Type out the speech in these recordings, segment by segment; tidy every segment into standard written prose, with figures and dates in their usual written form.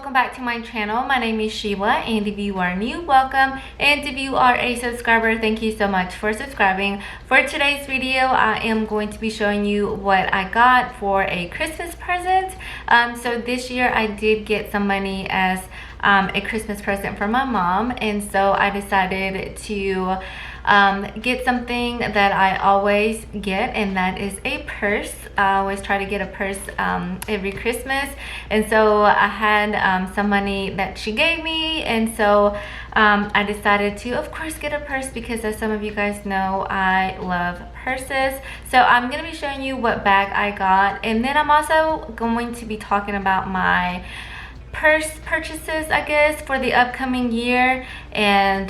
welcome back to my channel. My name is Sheila, and if you are new, welcome, and if you are a subscriber, thank you so much for subscribing. For today's video, I am going to be showing you what I got for a Christmas present. So this year I did get some money as a Christmas present for my mom, and so I decided to get something that I always get, and that is a purse. I always try to get a purse every Christmas, and so I had some money that she gave me, and so I decided to, of course, get a purse because, as some of you guys know, I love purses. So I'm going to be showing you what bag I got, and then I'm also going to be talking about my purse purchases, I guess, for the upcoming year, and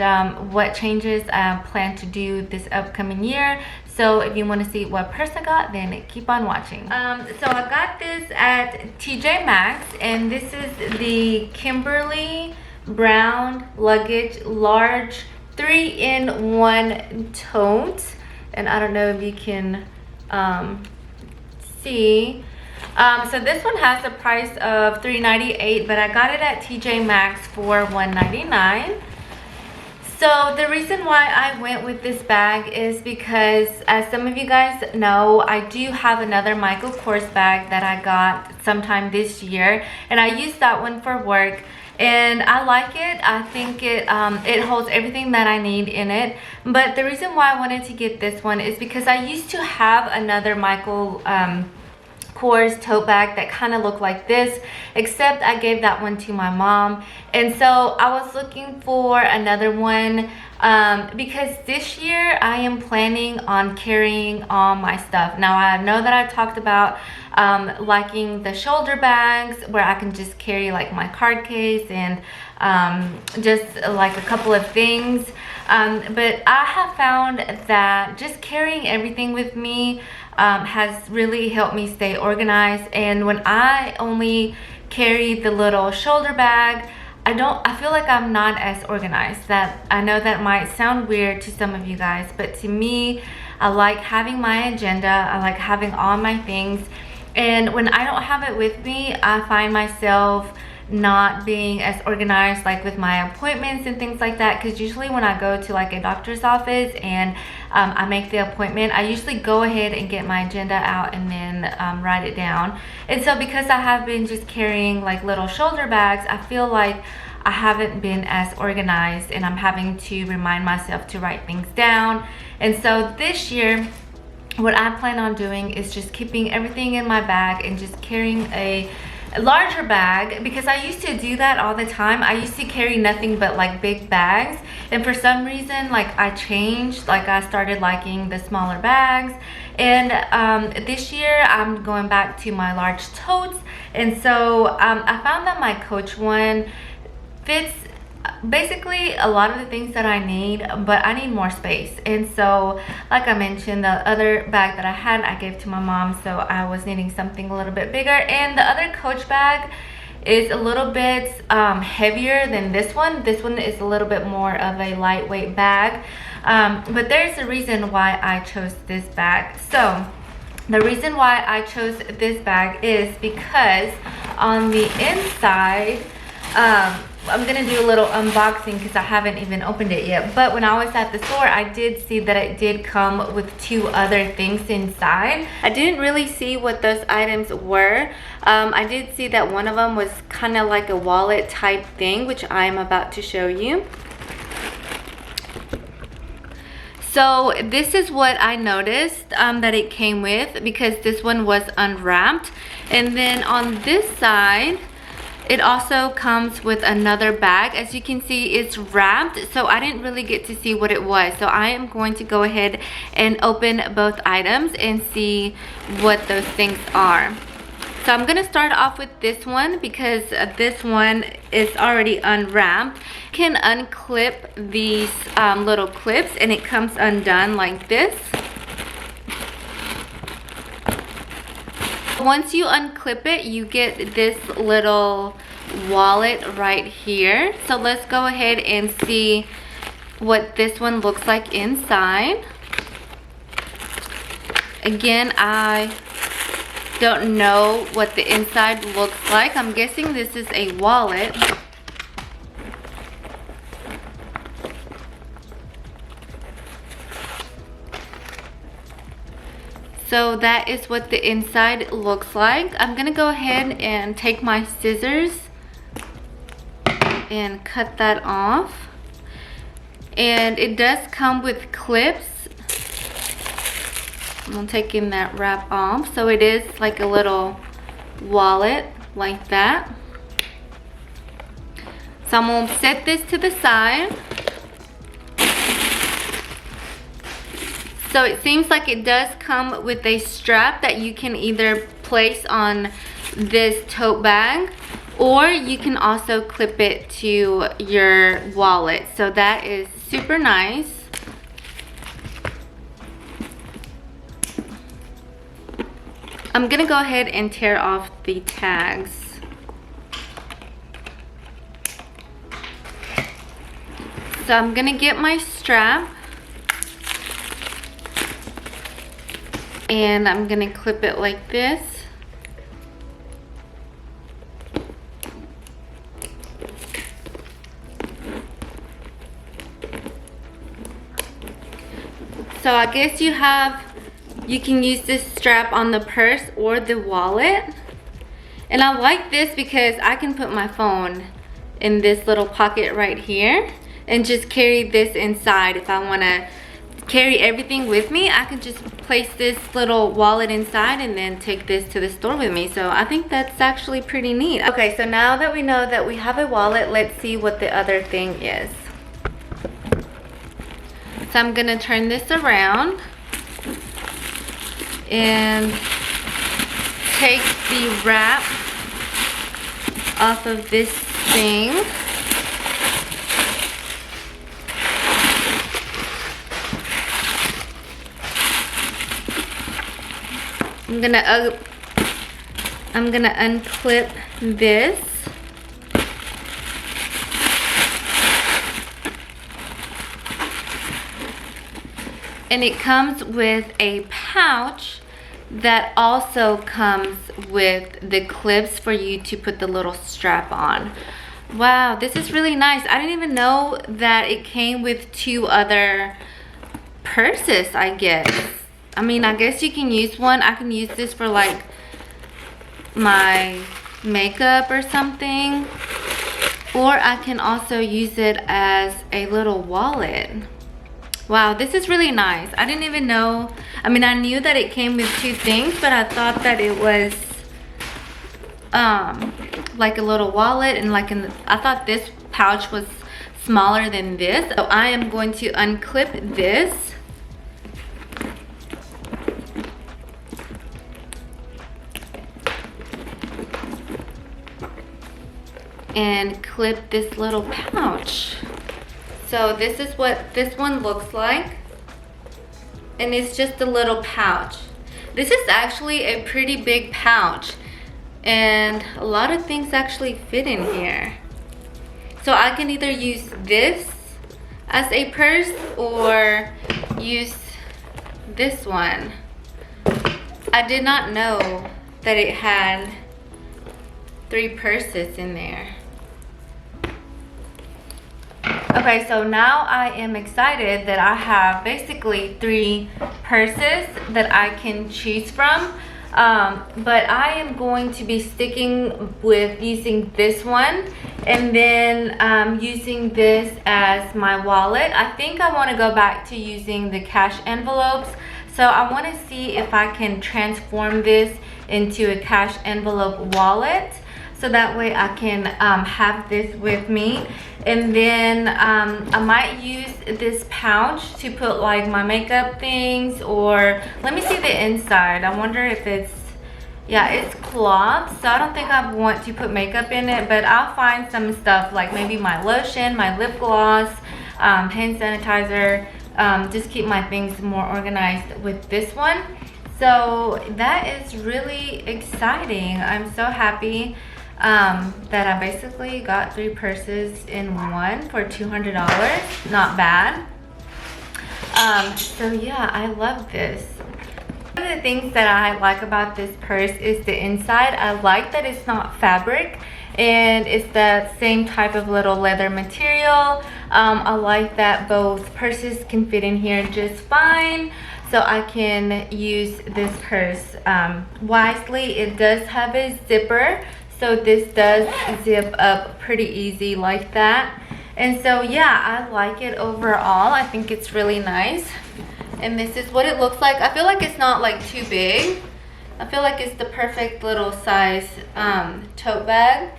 what changes I plan to do this upcoming year. So if you want to see what purse I got, then keep on watching. So I got this at TJ Maxx, and this is the Kimberly Brown Luggage large 3-in-1 tote, and I don't know if you can see. So this one has a price of $3.98, but I got it at TJ Maxx for $1.99. So the reason why I went with this bag is because, as some of you guys know, I do have another Michael Kors bag that I got sometime this year, and I use that one for work, and I like it. I think it holds everything that I need in it. But the reason why I wanted to get this one is because I used to have another Michael Kors tote bag that kind of looked like this, except I gave that one to my mom, and so I was looking for another one because this year I am planning on carrying all my stuff. Now I know that I talked about liking the shoulder bags where I can just carry like my card case and just like a couple of things, but I have found that just carrying everything with me has really helped me stay organized. And when I only carry the little shoulder bag, I feel like I'm not as organized. That I know that might sound weird to some of you guys, but to me, I like having my agenda. I like having all my things, and when I don't have it with me, I find myself not being as organized, like with my appointments and things like that, because usually when I go to like a doctor's office and I make the appointment, I usually go ahead and get my agenda out and then write it down. And so because I have been just carrying like little shoulder bags, I feel like I haven't been as organized, and I'm having to remind myself to write things down. And so this year, what I plan on doing is just keeping everything in my bag and just carrying a larger bag, because I used to do that all the time. I used to carry nothing but like big bags, and for some reason, like, I changed. Like, I started liking the smaller bags, and this year I'm going back to my large totes. And so I found that my Coach one fits basically a lot of the things that I need, but I need more space. And so, like I mentioned, the other bag that I had, I gave to my mom, so I was needing something a little bit bigger. And the other Coach bag is a little bit heavier than this one. This one is a little bit more of a lightweight bag, but there's a reason why I chose this bag. So the reason why I chose this bag is because on the inside, I'm gonna do a little unboxing because I haven't even opened it yet, but when I was at the store, I did see that it did come with 2 other things inside. I didn't really see what those items were. I did see that one of them was kind of like a wallet type thing, which I'm about to show you. So this is what I noticed that it came with, because this one was unwrapped. And then on this side, it also comes with another bag. As you can see, it's wrapped, so I didn't really get to see what it was. So I am going to go ahead and open both items and see what those things are. So I'm gonna start off with this one because this one is already unwrapped. You can unclip these little clips, and it comes undone like this. Once you unclip it, you get this little wallet right here. So let's go ahead and see what this one looks like inside. Again, I don't know what the inside looks like. I'm guessing this is a wallet. So that is what the inside looks like. I'm gonna go ahead and take my scissors and cut that off. And it does come with clips. I'm taking that wrap off. So it is like a little wallet like that. So I'm gonna set this to the side. So it seems like it does come with a strap that you can either place on this tote bag, or you can also clip it to your wallet. So that is super nice. I'm gonna go ahead and tear off the tags. So I'm gonna get my strap and I'm gonna clip it like this. So I guess you can use this strap on the purse or the wallet. And I like this because I can put my phone in this little pocket right here and just carry this inside. If I want to carry everything with me, I can just place this little wallet inside and then take this to the store with me. So I think that's actually pretty neat. Okay, so now that we know that we have a wallet, let's see what the other thing is. So I'm gonna turn this around and take the wrap off of this thing. I'm gonna unclip this. And it comes with a pouch that also comes with the clips for you to put the little strap on. Wow, this is really nice. I didn't even know that it came with 2 other purses, I guess. I mean, I guess you can use one. I can use this for like my makeup or something. Or I can also use it as a little wallet. Wow, this is really nice. I didn't even know. I mean, I knew that it came with 2 things, but I thought that it was like a little wallet, and like I thought this pouch was smaller than this. So I am going to unclip this. And clip this little pouch. So this is what this one looks like. And it's just a little pouch. This is actually a pretty big pouch. And a lot of things actually fit in here. So I can either use this as a purse or use this one. I did not know that it had 3 purses in there. Okay, so now I am excited that I have basically 3 purses that I can choose from. But I am going to be sticking with using this one and then using this as my wallet. I think I want to go back to using the cash envelopes. So I want to see if I can transform this into a cash envelope wallet. So that way I can have this with me. And then I might use this pouch to put like my makeup things, or let me see the inside. I wonder if it's, yeah, it's cloth. So I don't think I want to put makeup in it, but I'll find some stuff like maybe my lotion, my lip gloss, hand sanitizer, just keep my things more organized with this one. So that is really exciting. I'm so happy that I basically got 3 purses in one for $200. Not bad. So yeah, I love this. One of the things that I like about this purse is the inside. I like that it's not fabric and it's that same type of little leather material. I like that both purses can fit in here just fine, so I can use this purse wisely. It does have a zipper, so this does zip up pretty easy like that. And so yeah, I like it overall. I think it's really nice. And this is what it looks like. I feel like it's not like too big. I feel like it's the perfect little size tote bag.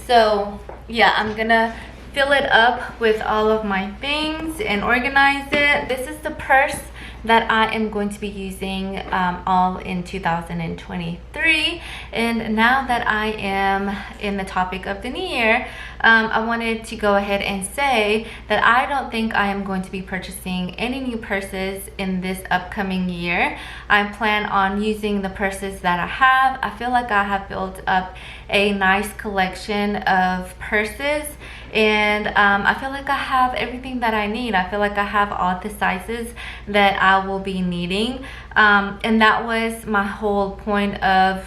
So yeah, I'm gonna fill it up with all of my things and organize it. This is the purse that I am going to be using all in 2023. And now that I am in the topic of the new year, I wanted to go ahead and say that I don't think I am going to be purchasing any new purses in this upcoming year. I plan on using the purses that I have. I feel like I have built up a nice collection of purses, and I feel like I have everything that I need. I feel like I have all the sizes that I will be needing, and that was my whole point of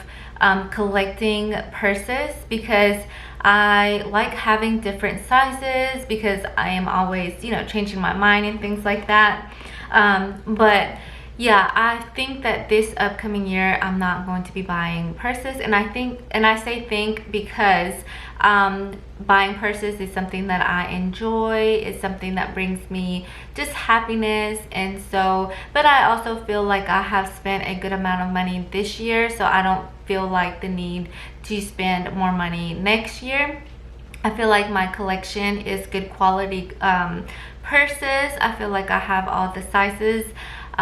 collecting purses, because I like having different sizes, because I am always, you know, changing my mind and things like that. But yeah, I think that this upcoming year I'm not going to be buying purses, and I say think because buying purses is something that I enjoy. It's something that brings me just happiness. And so, but I also feel like I have spent a good amount of money this year, so I don't feel like the need to spend more money next year. I feel like my collection is good quality purses. I feel like I have all the sizes.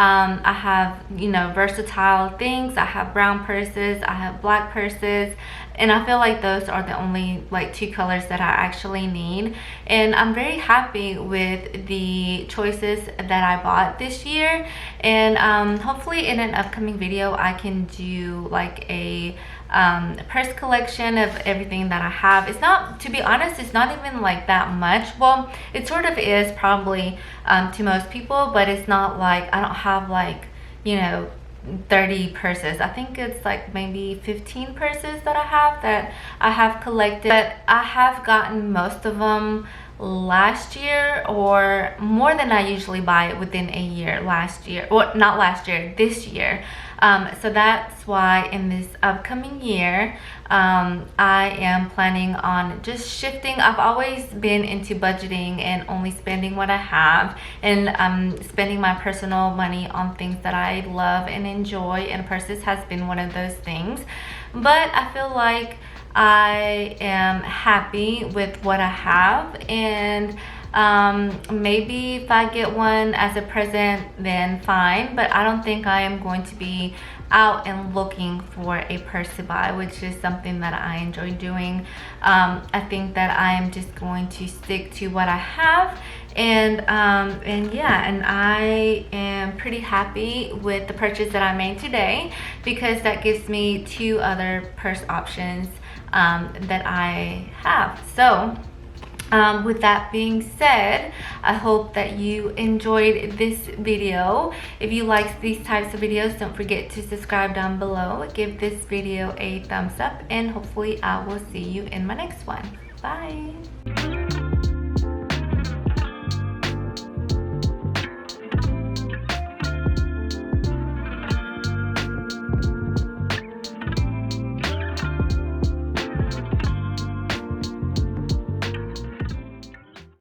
I have, you know, versatile things. I have brown purses, I have black purses, and I feel like those are the only like two colors that I actually need. And I'm very happy with the choices that I bought this year. And hopefully in an upcoming video I can do like a purse collection of everything that I have. It's not, to be honest, it's not even like that much. Well, it sort of is probably to most people, but it's not like, I don't have like, you know, 30 purses. I think it's like maybe 15 purses that I have collected, but I have gotten most of them last year, or more than I usually buy it within a year last year, or not last year, this year. So that's why in this upcoming year I am planning on just shifting. I've always been into budgeting and only spending what I have, and spending my personal money on things that I love and enjoy, and purses has been one of those things. But I feel like I am happy with what I have, and maybe if I get one as a present, then fine, but I don't think I am going to be out and looking for a purse to buy, which is something that I enjoy doing. I think that I am just going to stick to what I have, and yeah, and I am pretty happy with the purchase that I made today, because that gives me two other purse options that I have. So with that being said, I hope that you enjoyed this video. If you like these types of videos, don't forget to subscribe down below. Give this video a thumbs up, and hopefully I will see you in my next one. Bye.